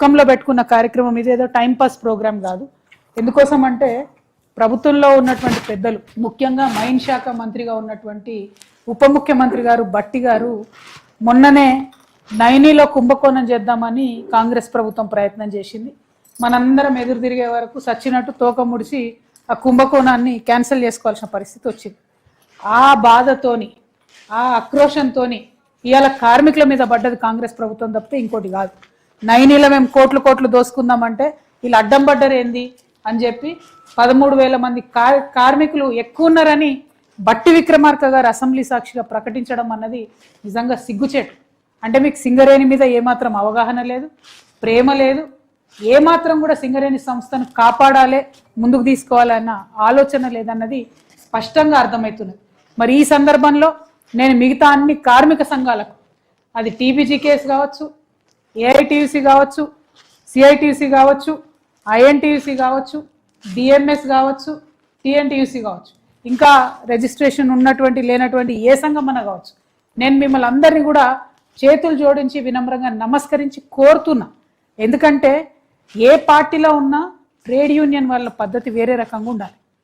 ముఖంలో పెట్టుకున్న కార్యక్రమం ఇదేదో టైంపాస్ ప్రోగ్రాం కాదు. ఎందుకోసం అంటే ప్రభుత్వంలో ఉన్నటువంటి పెద్దలు, ముఖ్యంగా మైన్ శాఖ మంత్రిగా ఉన్నటువంటి ఉప ముఖ్యమంత్రి గారు బట్టి గారు మొన్ననే నైనీలో కుంభకోణం చేద్దామని కాంగ్రెస్ ప్రభుత్వం ప్రయత్నం చేసింది. మనందరం ఎదురు తిరిగే వరకు సచ్చినట్టు తోక ముడిచి ఆ కుంభకోణాన్ని క్యాన్సిల్ చేసుకోవాల్సిన పరిస్థితి వచ్చింది. ఆ బాధతోని, ఆ ఆక్రోషంతోని ఇవాళ కార్మికుల మీద పడ్డది కాంగ్రెస్ ప్రభుత్వం తప్పితే ఇంకోటి కాదు. నైనీలో మేము కోట్లు దోసుకుందామంటే వీళ్ళు అడ్డం పడ్డరు ఏంది అని చెప్పి 13,000 మంది కార్మికులు ఎక్కువ ఉన్నారని బట్టి విక్రమార్క గారు అసెంబ్లీ సాక్షిగా ప్రకటించడం అన్నది నిజంగా సిగ్గుచేటు. అంటే మీకు సింగరేణి మీద ఏమాత్రం అవగాహన లేదు, ప్రేమ లేదు, ఏమాత్రం కూడా సింగరేణి సంస్థను కాపాడాలి, ముందుకు తీసుకోవాలన్న ఆలోచన లేదన్నది స్పష్టంగా అర్థమవుతున్నది. మరి ఈ సందర్భంలో నేను మిగతా అన్ని కార్మిక సంఘాలకు, అది టీబీజీ కేసు కావచ్చు, ఏఐటీయూసీ కావచ్చు, సిఐటీయూసీ కావచ్చు, ఐఎన్టీయూసీ కావచ్చు, డిఎంఎస్ కావచ్చు, టీఎన్టీయూసీ కావచ్చు, ఇంకా రిజిస్ట్రేషన్ ఉన్నటువంటి లేనటువంటి ఏ సంఘం అన్న కావచ్చు, నేను మిమ్మల్ని అందరినీ కూడా చేతులు జోడించి వినమ్రంగా నమస్కరించి కోరుతున్నా. ఎందుకంటే ఏ పార్టీలో ఉన్నా ట్రేడ్ యూనియన్ వాళ్ళ పద్ధతి వేరే రకంగా ఉండాలి.